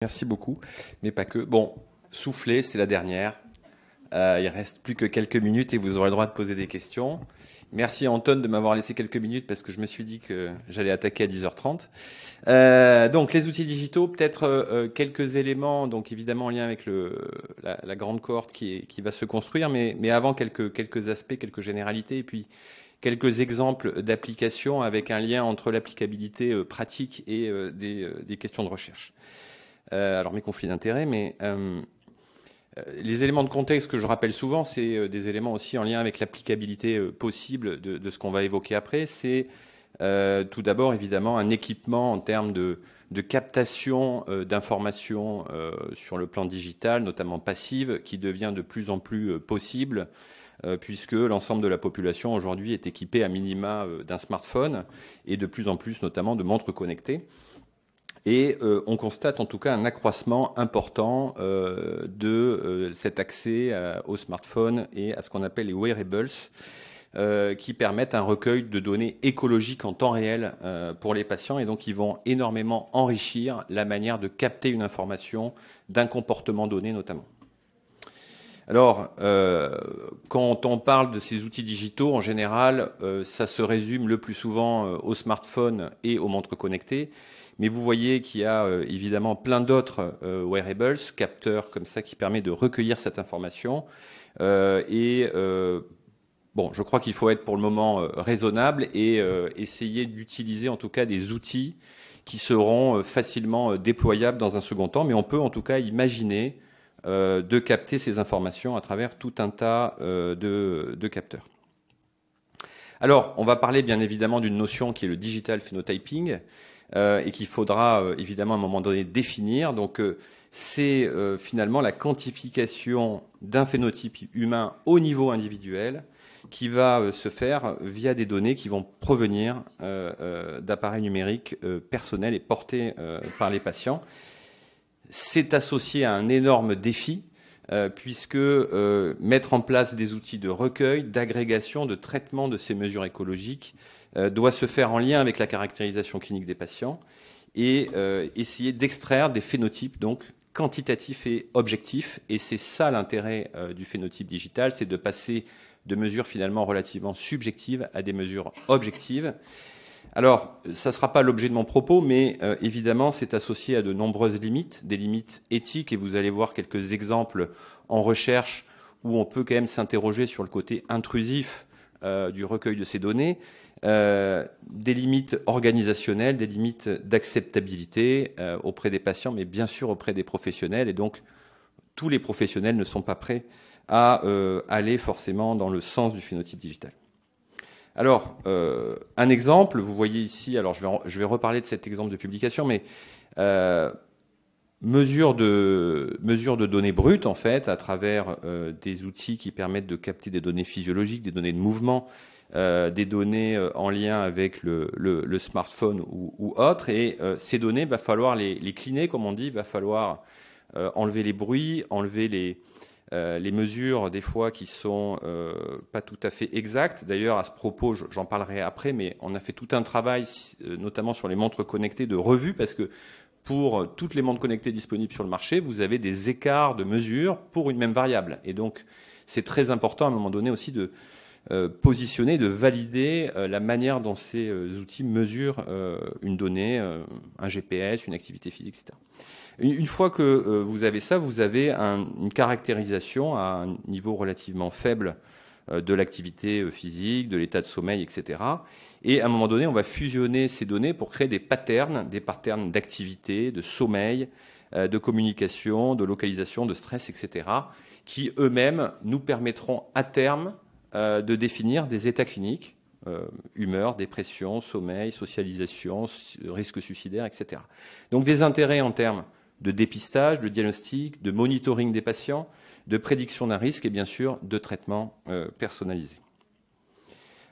Merci beaucoup, mais pas que. Bon, soufflez, c'est la dernière. Il reste plus que quelques minutes et vous aurez le droit de poser des questions. Merci Anton de m'avoir laissé quelques minutes parce que je me suis dit que j'allais attaquer à 10h30. Donc les outils digitaux, peut-être quelques éléments, donc évidemment en lien avec la grande cohorte qui va se construire, mais avant quelques aspects, quelques généralités, et puis quelques exemples d'applications avec un lien entre l'applicabilité pratique et des questions de recherche. Alors mes conflits d'intérêts, mais les éléments de contexte que je rappelle souvent, c'est des éléments aussi en lien avec l'applicabilité possible de ce qu'on va évoquer après. C'est tout d'abord évidemment un équipement en termes de captation d'informations sur le plan digital, notamment passive, qui devient de plus en plus possible puisque l'ensemble de la population aujourd'hui est équipée à minima d'un smartphone et de plus en plus notamment de montres connectées. Et on constate en tout cas un accroissement important de cet accès au smartphone et à ce qu'on appelle les wearables, qui permettent un recueil de données écologiques en temps réel pour les patients, et donc ils vont énormément enrichir la manière de capter une information d'un comportement donné notamment. Alors, quand on parle de ces outils digitaux, en général, ça se résume le plus souvent au smartphone et aux montres connectées. Mais vous voyez qu'il y a évidemment plein d'autres wearables, capteurs comme ça, qui permettent de recueillir cette information. Bon, je crois qu'il faut être pour le moment raisonnable et essayer d'utiliser en tout cas des outils qui seront facilement déployables dans un second temps. Mais on peut en tout cas imaginer de capter ces informations à travers tout un tas de capteurs. Alors, on va parler bien évidemment d'une notion qui est le digital phenotyping, et qu'il faudra évidemment à un moment donné définir. Donc c'est finalement la quantification d'un phénotype humain au niveau individuel qui va se faire via des données qui vont provenir d'appareils numériques personnels et portés par les patients. C'est associé à un énorme défi puisque mettre en place des outils de recueil, d'agrégation, de traitement de ces mesures écologiques doit se faire en lien avec la caractérisation clinique des patients et essayer d'extraire des phénotypes donc quantitatifs et objectifs. Et c'est ça l'intérêt du phénotype digital, c'est de passer de mesures finalement relativement subjectives à des mesures objectives. Alors, ça ne sera pas l'objet de mon propos, mais évidemment, c'est associé à de nombreuses limites, des limites éthiques, et vous allez voir quelques exemples en recherche où on peut quand même s'interroger sur le côté intrusif du recueil de ces données, des limites organisationnelles, des limites d'acceptabilité auprès des patients, mais bien sûr auprès des professionnels, et donc tous les professionnels ne sont pas prêts à aller forcément dans le sens du phénotype digital. Alors, un exemple, vous voyez ici, alors je vais reparler de cet exemple de publication, mais mesure de données brutes, en fait, à travers des outils qui permettent de capter des données physiologiques, des données de mouvement, des données en lien avec le smartphone ou autre. Et ces données, il va falloir les cleaner, comme on dit, il va falloir enlever les bruits, enlever les mesures des fois qui sont pas tout à fait exactes. D'ailleurs, à ce propos, j'en parlerai après, mais on a fait tout un travail, notamment sur les montres connectées de revue, parce que pour toutes les montres connectées disponibles sur le marché, vous avez des écarts de mesure pour une même variable. Et donc, c'est très important à un moment donné aussi de positionner, de valider la manière dont ces outils mesurent une donnée, un GPS, une activité physique, etc. Une fois que vous avez ça, vous avez une caractérisation à un niveau relativement faible de l'activité physique, de l'état de sommeil, etc. Et à un moment donné, on va fusionner ces données pour créer des patterns d'activité, de sommeil, de communication, de localisation, de stress, etc., qui eux-mêmes nous permettront à terme de définir des états cliniques, humeur, dépression, sommeil, socialisation, risque suicidaire, etc. Donc des intérêts en termes de dépistage, de diagnostic, de monitoring des patients, de prédiction d'un risque et bien sûr de traitement personnalisé.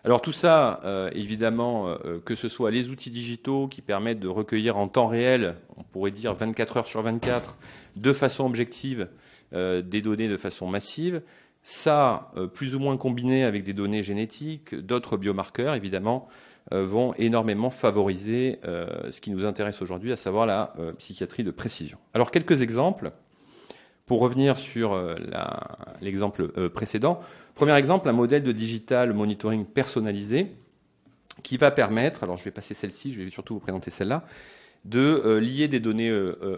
Alors tout ça, évidemment, que ce soit les outils digitaux qui permettent de recueillir en temps réel, on pourrait dire 24 heures sur 24, de façon objective, des données de façon massive, ça, plus ou moins combiné avec des données génétiques, d'autres biomarqueurs, évidemment, vont énormément favoriser ce qui nous intéresse aujourd'hui, à savoir la psychiatrie de précision. Alors, quelques exemples, pour revenir sur l'exemple précédent. Premier exemple, un modèle de digital monitoring personnalisé qui va permettre, alors je vais passer celle-ci, je vais surtout vous présenter celle-là, de lier des données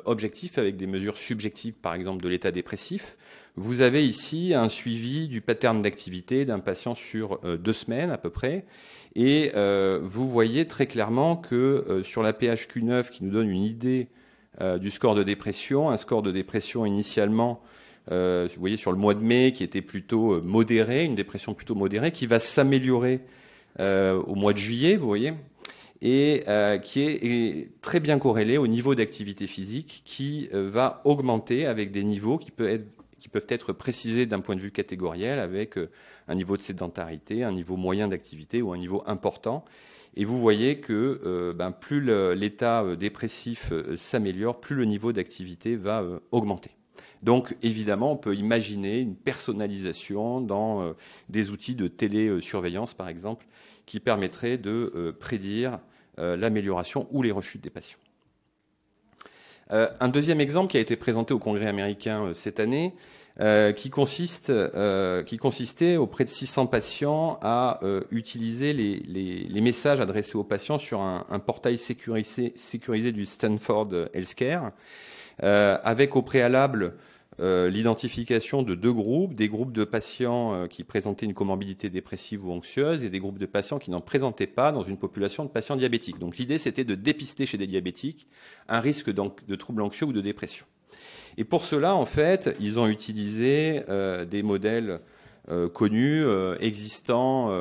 objectives avec des mesures subjectives, par exemple de l'état dépressif. Vous avez ici un suivi du pattern d'activité d'un patient sur 2 semaines à peu près. Et vous voyez très clairement que sur la PHQ-9 qui nous donne une idée du score de dépression, un score de dépression initialement, vous voyez sur le mois de mai qui était plutôt modéré, une dépression plutôt modérée, qui va s'améliorer au mois de juillet, vous voyez, et qui est très bien corrélé au niveau d'activité physique qui va augmenter avec des niveaux qui peuvent être précisés d'un point de vue catégoriel avec un niveau de sédentarité, un niveau moyen d'activité ou un niveau important. Et vous voyez que plus l'état dépressif s'améliore, plus le niveau d'activité va augmenter. Donc évidemment, on peut imaginer une personnalisation dans des outils de télésurveillance, par exemple, qui permettraient de prédire l'amélioration ou les rechutes des patients. Un deuxième exemple qui a été présenté au Congrès américain cette année, qui consistait auprès de 600 patients à utiliser les messages adressés aux patients sur un portail sécurisé du Stanford Healthcare, avec au préalable l'identification de 2 groupes, des groupes de patients qui présentaient une comorbidité dépressive ou anxieuse et des groupes de patients qui n'en présentaient pas dans une population de patients diabétiques. Donc l'idée, c'était de dépister chez des diabétiques un risque de troubles anxieux ou de dépression. Et pour cela, en fait, ils ont utilisé des modèles connus, existants,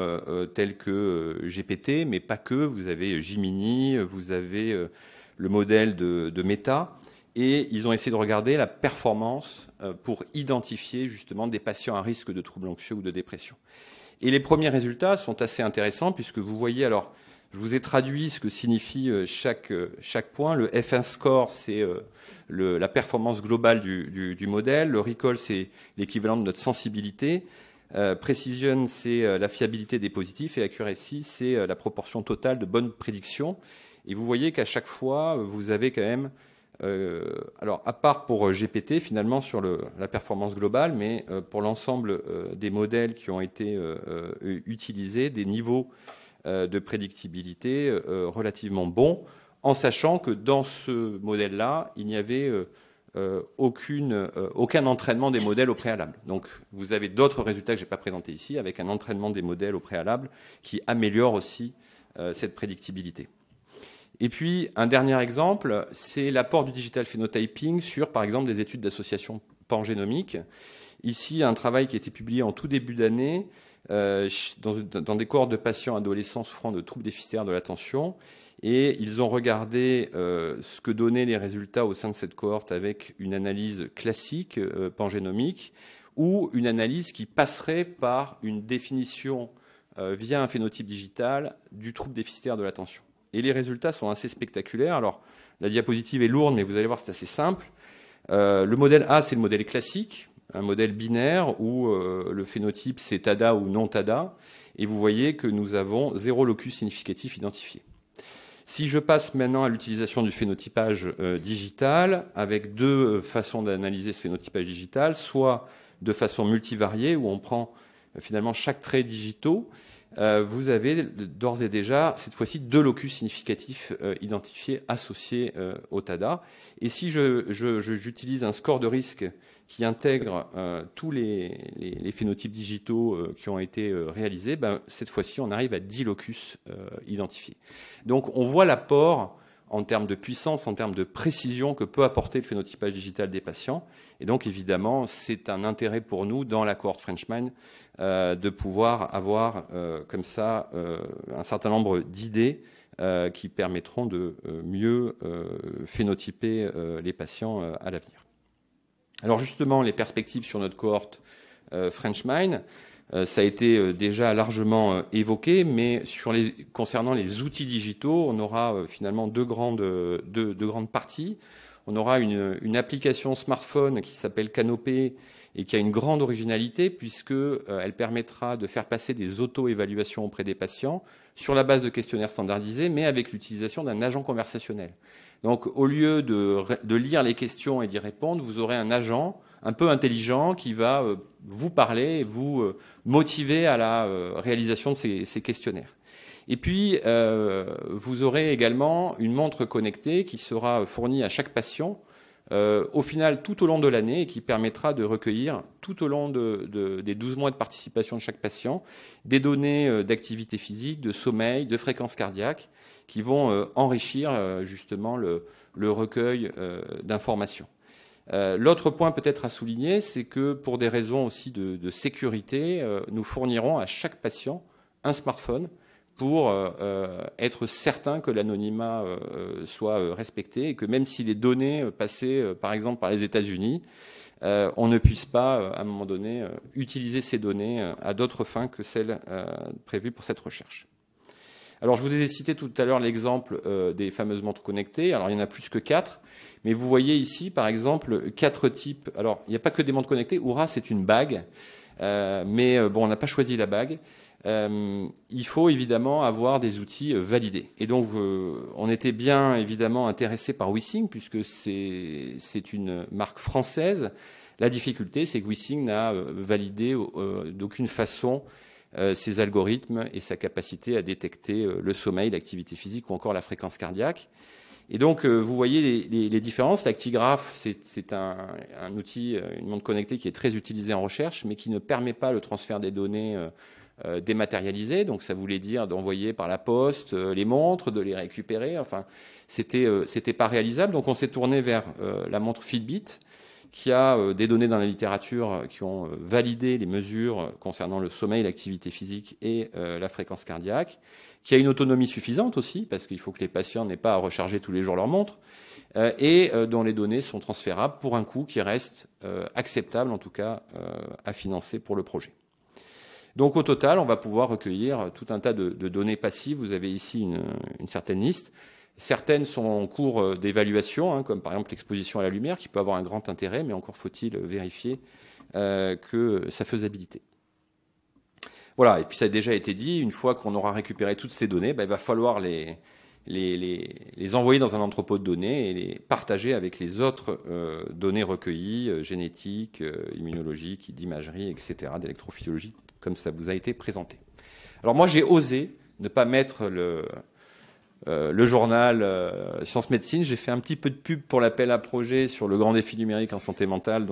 tels que GPT, mais pas que. Vous avez Gemini, vous avez le modèle de Meta. Et ils ont essayé de regarder la performance pour identifier justement des patients à risque de troubles anxieux ou de dépression. Et les premiers résultats sont assez intéressants puisque vous voyez, alors je vous ai traduit ce que signifie chaque point. Le F1 score, c'est la performance globale du modèle. Le recall, c'est l'équivalent de notre sensibilité. Precision, c'est la fiabilité des positifs. Et accuracy, c'est la proportion totale de bonnes prédictions. Et vous voyez qu'à chaque fois, vous avez quand même... alors, à part pour GPT, finalement, sur la performance globale, mais pour l'ensemble des modèles qui ont été utilisés, des niveaux de prédictibilité relativement bons, en sachant que dans ce modèle-là, il n'y avait aucun entraînement des modèles au préalable. Donc, vous avez d'autres résultats que je n'ai pas présentés ici, avec un entraînement des modèles au préalable qui améliore aussi cette prédictibilité. Et puis, un dernier exemple, c'est l'apport du digital phenotyping sur, par exemple, des études d'association pangénomique. Ici, un travail qui a été publié en tout début d'année dans des cohortes de patients adolescents souffrant de troubles déficitaires de l'attention. Et ils ont regardé ce que donnaient les résultats au sein de cette cohorte avec une analyse classique pangénomique ou une analyse qui passerait par une définition via un phénotype digital du trouble déficitaire de l'attention. Et les résultats sont assez spectaculaires. Alors, la diapositive est lourde, mais vous allez voir, c'est assez simple. Le modèle A, c'est le modèle classique, un modèle binaire où le phénotype, c'est TADA ou non TADA. Et vous voyez que nous avons 0 locus significatif identifié. Si je passe maintenant à l'utilisation du phénotypage digital, avec 2 façons d'analyser ce phénotypage digital, soit de façon multivariée, où on prend finalement chaque trait digitaux, vous avez d'ores et déjà, cette fois-ci, 2 locus significatifs identifiés associés au TADA. Et si j'utilise un score de risque qui intègre tous les phénotypes digitaux qui ont été réalisés, cette fois-ci, on arrive à 10 locus identifiés. Donc, on voit l'apport en termes de puissance, en termes de précision que peut apporter le phénotypage digital des patients. Et donc, évidemment, c'est un intérêt pour nous, dans la cohorte Frenchman, de pouvoir avoir comme ça un certain nombre d'idées qui permettront de mieux phénotyper les patients à l'avenir. Alors justement, les perspectives sur notre cohorte Frenchman, ça a été déjà largement évoqué, mais concernant les outils digitaux, on aura finalement deux grandes parties. On aura une application smartphone qui s'appelle Canopé et qui a une grande originalité puisqu'elle permettra de faire passer des auto-évaluations auprès des patients sur la base de questionnaires standardisés, mais avec l'utilisation d'un agent conversationnel. Donc, au lieu de lire les questions et d'y répondre, vous aurez un agent un peu intelligent qui va vous parler et vous motiver à la réalisation de ces questionnaires. Et puis, vous aurez également une montre connectée qui sera fournie à chaque patient au final tout au long de l'année et qui permettra de recueillir tout au long des 12 mois de participation de chaque patient des données d'activité physique, de sommeil, de fréquence cardiaque qui vont enrichir justement le recueil d'informations. L'autre point peut-être à souligner, c'est que pour des raisons aussi de sécurité, nous fournirons à chaque patient un smartphone pour être certain que l'anonymat soit respecté et que même si les données passées, par exemple, par les États-Unis, on ne puisse pas, à un moment donné, utiliser ces données à d'autres fins que celles prévues pour cette recherche. Alors, je vous ai cité tout à l'heure l'exemple des fameuses montres connectées. Alors, il y en a plus que 4, mais vous voyez ici, par exemple, 4 types. Alors, il n'y a pas que des montres connectées. Oura, c'est une bague, mais bon, on n'a pas choisi la bague. Il faut évidemment avoir des outils validés. Et donc, on était bien évidemment intéressé par WeSing, puisque c'est une marque française. La difficulté, c'est que WeSing n'a validé d'aucune façon ses algorithmes et sa capacité à détecter le sommeil, l'activité physique ou encore la fréquence cardiaque. Et donc, vous voyez les différences. L'actigraphe, c'est un outil, une montre connectée qui est très utilisée en recherche, mais qui ne permet pas le transfert des données dématérialisées. Donc, ça voulait dire d'envoyer par la poste les montres, de les récupérer. Enfin, c'était pas réalisable. Donc, on s'est tourné vers la montre Fitbit, qui a des données dans la littérature qui ont validé les mesures concernant le sommeil, l'activité physique et la fréquence cardiaque, qui a une autonomie suffisante aussi, parce qu'il faut que les patients n'aient pas à recharger tous les jours leur montre, et dont les données sont transférables pour un coût qui reste acceptable, en tout cas, à financer pour le projet. Donc au total, on va pouvoir recueillir tout un tas de données passives. Vous avez ici une certaine liste. Certaines sont en cours d'évaluation, comme par exemple l'exposition à la lumière, qui peut avoir un grand intérêt, mais encore faut-il vérifier que sa faisabilité. Voilà, et puis ça a déjà été dit, une fois qu'on aura récupéré toutes ces données, il va falloir les envoyer dans un entrepôt de données et les partager avec les autres données recueillies, génétiques, immunologiques, d'imagerie, etc., d'électrophysiologie, comme ça vous a été présenté. Alors moi, j'ai osé ne pas mettre le journal Sciences Médecine. J'ai fait un petit peu de pub pour l'appel à projet sur le grand défi numérique en santé mentale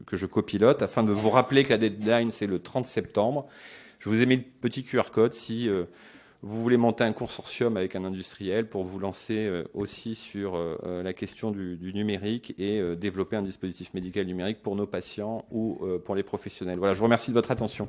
que je copilote, afin de vous rappeler que la deadline, c'est le 30 septembre. Je vous ai mis le petit QR code si vous voulez monter un consortium avec un industriel pour vous lancer aussi sur la question du numérique et développer un dispositif médical numérique pour nos patients ou pour les professionnels. Voilà, je vous remercie de votre attention.